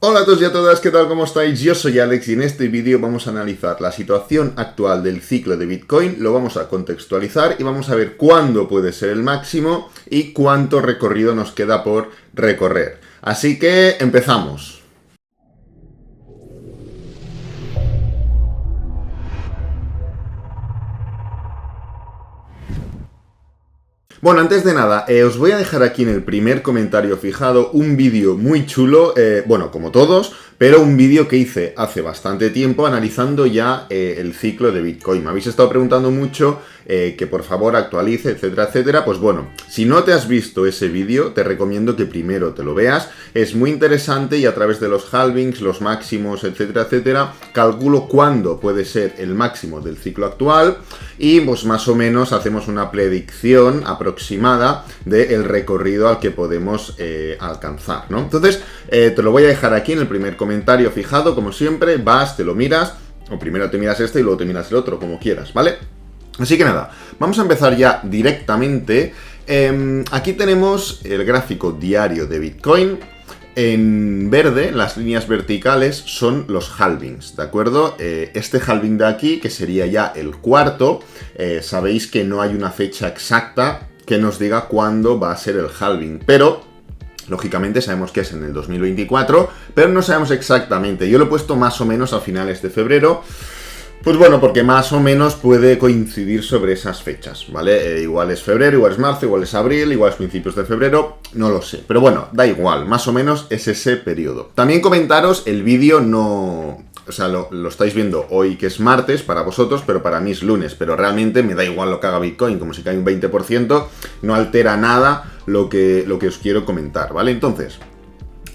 Hola a todos y a todas, ¿qué tal? ¿Cómo estáis? Yo soy Alex y en este vídeo vamos a analizar la situación actual del ciclo de Bitcoin, lo vamos a contextualizar y vamos a ver cuándo puede ser el máximo y cuánto recorrido nos queda por recorrer. Así que empezamos. Bueno, antes de nada, os voy a dejar aquí en el primer comentario fijado un vídeo muy chulo, bueno, como todos, pero un vídeo que hice hace bastante tiempo analizando ya el ciclo de Bitcoin. Me habéis estado preguntando mucho que por favor actualice, etcétera, etcétera. Pues bueno, si no te has visto ese vídeo, te recomiendo que primero te lo veas. Es muy interesante y a través de los halvings, los máximos, etcétera, etcétera, calculo cuándo puede ser el máximo del ciclo actual y pues más o menos hacemos una predicción aproximada del recorrido al que podemos alcanzar, ¿no? Entonces, te lo voy a dejar aquí en el primer comentario fijado, como siempre, vas, te lo miras, o primero te miras este y luego te miras el otro, como quieras, ¿vale? Así que nada, vamos a empezar ya directamente. Aquí tenemos el gráfico diario de Bitcoin. En verde, las líneas verticales son los halvings, ¿de acuerdo? Este halving de aquí, que sería ya el cuarto, sabéis que no hay una fecha exacta que nos diga cuándo va a ser el halving, pero lógicamente sabemos que es en el 2024, pero no sabemos exactamente. Yo lo he puesto más o menos a finales de febrero. Pues bueno, porque más o menos puede coincidir sobre esas fechas, ¿vale? Igual es febrero, igual es marzo, igual es abril, igual es principios de febrero, no lo sé. Pero bueno, da igual, más o menos es ese periodo. También comentaros, el vídeo no... O sea, lo estáis viendo hoy que es martes para vosotros, pero para mí es lunes. Pero realmente me da igual lo que haga Bitcoin, como si cae un 20%, no altera nada lo que os quiero comentar, ¿vale? Entonces,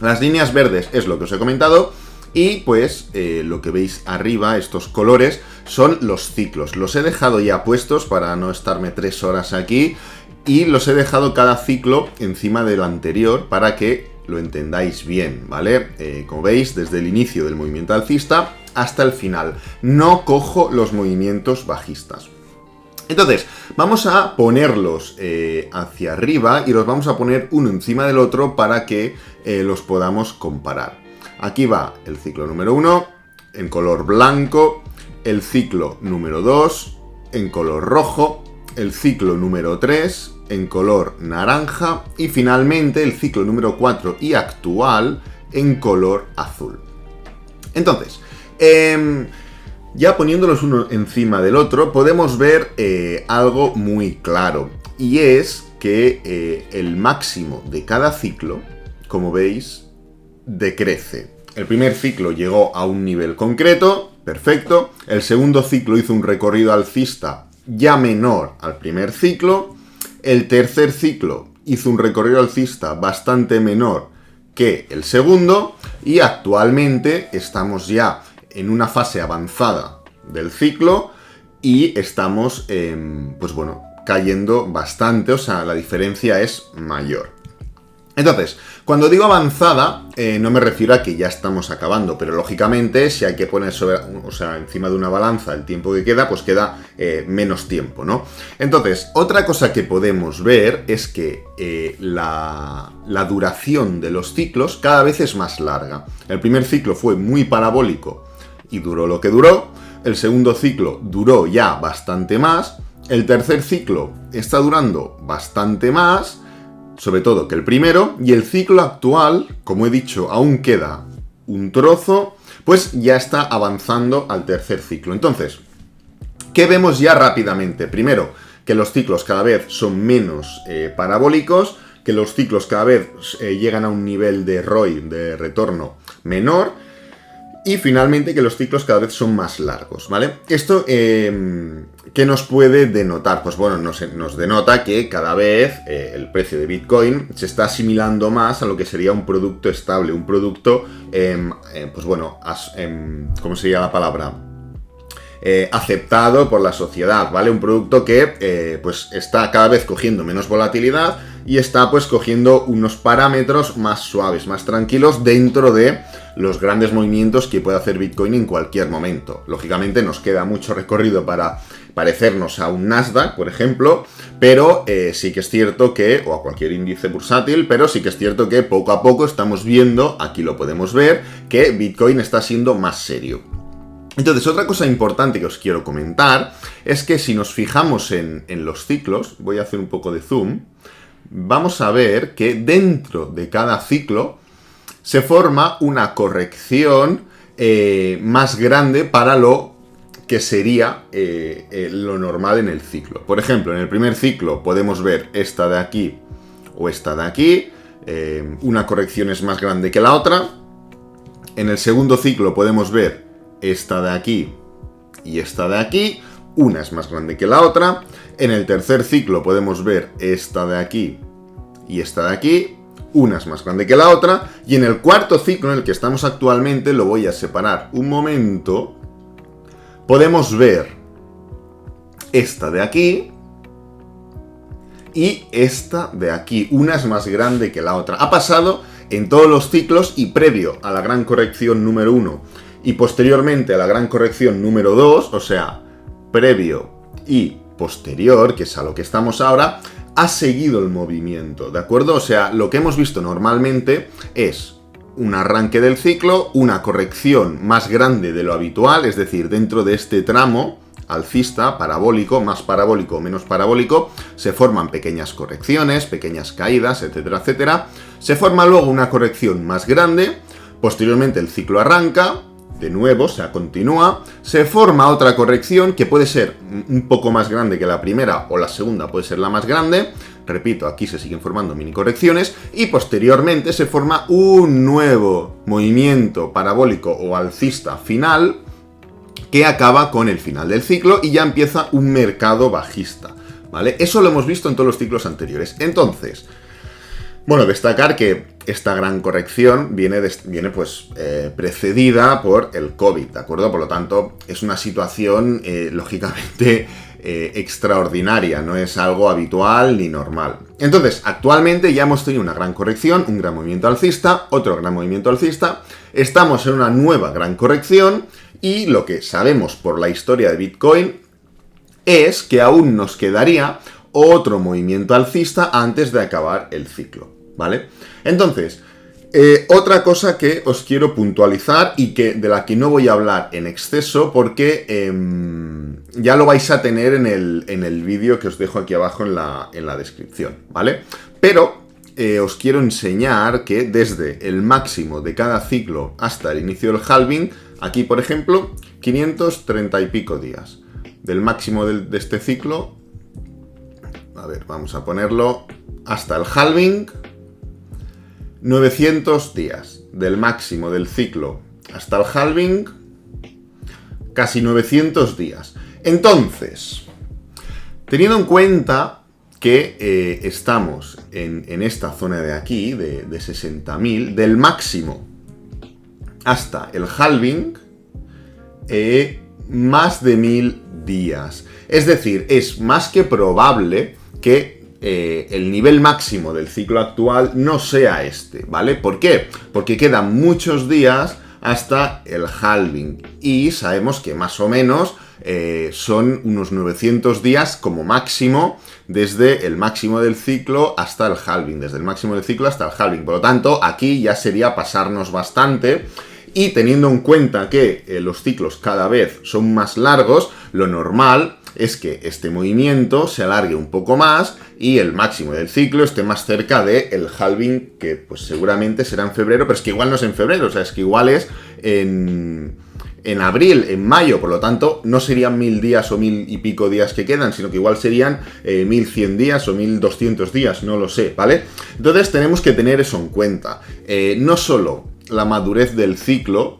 las líneas verdes es lo que os he comentado. Y pues lo que veis arriba, estos colores, son los ciclos. Los he dejado ya puestos para no estarme 3 horas aquí. Y los he dejado cada ciclo encima del anterior para que lo entendáis bien, ¿vale? Como veis, desde el inicio del movimiento alcista hasta el final. No cojo los movimientos bajistas. Entonces, vamos a ponerlos hacia arriba y los vamos a poner uno encima del otro para que los podamos comparar. Aquí va el ciclo número 1 en color blanco, el ciclo número 2 en color rojo, el ciclo número 3 en color naranja y finalmente el ciclo número 4 y actual en color azul. Entonces, ya poniéndolos uno encima del otro, podemos ver algo muy claro y es que el máximo de cada ciclo, como veis, decrece. El primer ciclo llegó a un nivel concreto, perfecto. El segundo ciclo hizo un recorrido alcista ya menor al primer ciclo. El tercer ciclo hizo un recorrido alcista bastante menor que el segundo. Y actualmente estamos ya en una fase avanzada del ciclo y estamos, pues bueno, cayendo bastante, o sea, la diferencia es mayor. Entonces, cuando digo avanzada, no me refiero a que ya estamos acabando, pero lógicamente si hay que poner encima de una balanza el tiempo que queda, pues queda menos tiempo, ¿no? Entonces, otra cosa que podemos ver es que la duración de los ciclos cada vez es más larga. El primer ciclo fue muy parabólico y duró lo que duró. El segundo ciclo duró ya bastante más. El tercer ciclo está durando bastante más, sobre todo que el primero, y el ciclo actual, como he dicho, aún queda un trozo, pues ya está avanzando al tercer ciclo. Entonces, ¿qué vemos ya rápidamente? Primero, que los ciclos cada vez son menos parabólicos, que los ciclos cada vez llegan a un nivel de ROI, de retorno, menor, y finalmente que los ciclos cada vez son más largos, ¿vale? Esto, ¿qué nos puede denotar? Pues bueno, nos denota que cada vez el precio de Bitcoin se está asimilando más a lo que sería un producto estable, un producto, pues bueno, ¿cómo sería la palabra? Aceptado por la sociedad, ¿vale? Un producto que pues está cada vez cogiendo menos volatilidad y está pues cogiendo unos parámetros más suaves, más tranquilos dentro de los grandes movimientos que puede hacer Bitcoin en cualquier momento. Lógicamente nos queda mucho recorrido para parecernos a un Nasdaq, por ejemplo, pero sí que es cierto que, o a cualquier índice bursátil, pero sí que es cierto que poco a poco estamos viendo, aquí lo podemos ver, que Bitcoin está siendo más serio. Entonces, otra cosa importante que os quiero comentar es que si nos fijamos en los ciclos, voy a hacer un poco de zoom, vamos a ver que dentro de cada ciclo se forma una corrección más grande para lo que sería lo normal en el ciclo. Por ejemplo, en el primer ciclo podemos ver esta de aquí o esta de aquí, una corrección es más grande que la otra. En el segundo ciclo podemos ver esta de aquí y esta de aquí, una es más grande que la otra. En el tercer ciclo podemos ver esta de aquí y esta de aquí, una es más grande que la otra. Y en el cuarto ciclo en el que estamos actualmente, lo voy a separar un momento, podemos ver esta de aquí y esta de aquí, una es más grande que la otra. Ha pasado en todos los ciclos y previo a la gran corrección número 1 y posteriormente a la gran corrección número 2, o sea, previo y posterior, que es a lo que estamos ahora, ha seguido el movimiento, ¿de acuerdo? O sea, lo que hemos visto normalmente es un arranque del ciclo, una corrección más grande de lo habitual, es decir, dentro de este tramo alcista, parabólico, más parabólico o menos parabólico, se forman pequeñas correcciones, pequeñas caídas, etcétera, etcétera. Se forma luego una corrección más grande, posteriormente el ciclo arranca, de nuevo, se continúa, se forma otra corrección que puede ser un poco más grande que la primera o la segunda puede ser la más grande. Repito, aquí se siguen formando mini correcciones y posteriormente se forma un nuevo movimiento parabólico o alcista final que acaba con el final del ciclo y ya empieza un mercado bajista, ¿vale? Eso lo hemos visto en todos los ciclos anteriores. Entonces, bueno, destacar que esta gran corrección viene pues precedida por el COVID, ¿de acuerdo? Por lo tanto, es una situación lógicamente extraordinaria, no es algo habitual ni normal. Entonces, actualmente ya hemos tenido una gran corrección, un gran movimiento alcista, otro gran movimiento alcista, estamos en una nueva gran corrección y lo que sabemos por la historia de Bitcoin es que aún nos quedaría otro movimiento alcista antes de acabar el ciclo, ¿vale? Entonces, otra cosa que os quiero puntualizar y de la que no voy a hablar en exceso porque ya lo vais a tener en el vídeo que os dejo aquí abajo en la descripción, ¿vale? Pero os quiero enseñar que desde el máximo de cada ciclo hasta el inicio del halving, aquí por ejemplo, 530 y pico días. Del máximo de este ciclo, a ver, vamos a ponerlo hasta el halving, 900 días. Del máximo del ciclo hasta el halving, casi 900 días. Entonces, teniendo en cuenta que estamos en esta zona de aquí, de 60.000, del máximo hasta el halving, más de 1000 días. Es decir, es más que probable que el nivel máximo del ciclo actual no sea este, ¿vale? ¿Por qué? Porque quedan muchos días hasta el halving y sabemos que más o menos son unos 900 días como máximo desde el máximo del ciclo hasta el halving, desde el máximo del ciclo hasta el halving. Por lo tanto, aquí ya sería pasarnos bastante. Y teniendo en cuenta que los ciclos cada vez son más largos, lo normal es que este movimiento se alargue un poco más y el máximo del ciclo esté más cerca del halving, que pues seguramente será en febrero, pero es que igual no es en febrero, o sea, es que igual es en abril, en mayo, por lo tanto, no serían 1000 días o 1000 y pico días que quedan, sino que igual serían 1100 días o 1200 días, no lo sé, ¿vale? Entonces tenemos que tener eso en cuenta. No solo la madurez del ciclo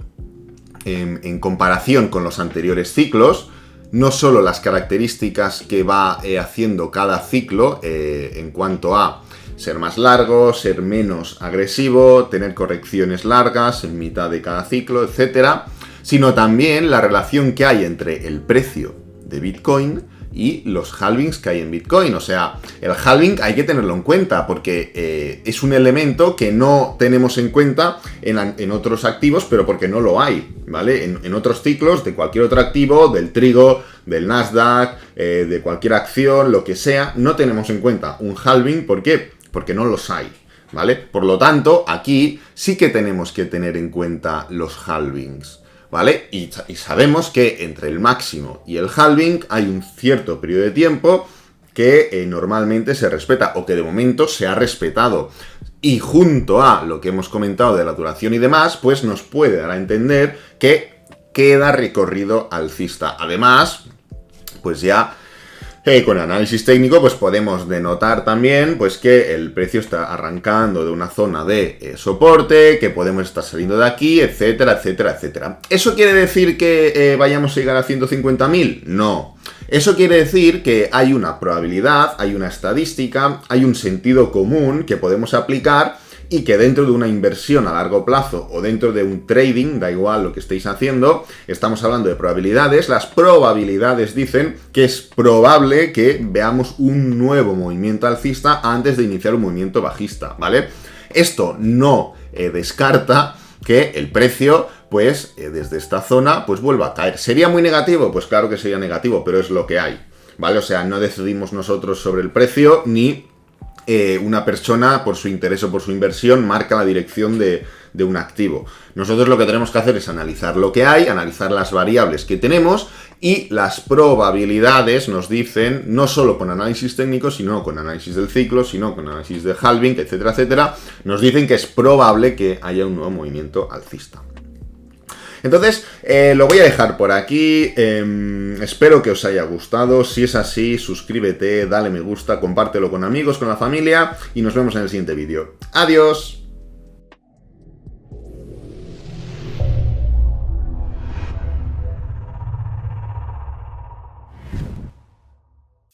en comparación con los anteriores ciclos, no solo las características que va haciendo cada ciclo en cuanto a ser más largo, ser menos agresivo, tener correcciones largas en mitad de cada ciclo, etcétera, sino también la relación que hay entre el precio de Bitcoin y los halvings que hay en Bitcoin. O sea, el halving hay que tenerlo en cuenta porque es un elemento que no tenemos en cuenta en otros activos, pero porque no lo hay, ¿vale? En otros ciclos de cualquier otro activo, del trigo, del Nasdaq, de cualquier acción, lo que sea, no tenemos en cuenta un halving. ¿Por qué? Porque no los hay, ¿vale? Por lo tanto, aquí sí que tenemos que tener en cuenta los halvings, ¿vale? Y sabemos que entre el máximo y el halving hay un cierto periodo de tiempo que normalmente se respeta, o que de momento se ha respetado. Y junto a lo que hemos comentado de la duración y demás, pues nos puede dar a entender que queda recorrido alcista. Además, pues ya con análisis técnico pues podemos denotar también pues que el precio está arrancando de una zona de soporte, que podemos estar saliendo de aquí, etcétera, etcétera, etcétera. ¿Eso quiere decir que vayamos a llegar a 150.000? No. Eso quiere decir que hay una probabilidad, hay una estadística, hay un sentido común que podemos aplicar y que dentro de una inversión a largo plazo o dentro de un trading, da igual lo que estéis haciendo, estamos hablando de probabilidades. Las probabilidades dicen que es probable que veamos un nuevo movimiento alcista antes de iniciar un movimiento bajista, ¿vale? Esto no descarta que el precio, pues, desde esta zona, pues vuelva a caer. ¿Sería muy negativo? Pues claro que sería negativo, pero es lo que hay, ¿vale? O sea, no decidimos nosotros sobre el precio, ni una persona por su interés o por su inversión marca la dirección de un activo. Nosotros lo que tenemos que hacer es analizar lo que hay, analizar las variables que tenemos, y las probabilidades nos dicen, no solo con análisis técnico, sino con análisis del ciclo, sino con análisis de halving, etcétera, etcétera, nos dicen que es probable que haya un nuevo movimiento alcista. Entonces, lo voy a dejar por aquí. Espero que os haya gustado. Si es así, suscríbete, dale me gusta, compártelo con amigos, con la familia, y nos vemos en el siguiente vídeo. ¡Adiós!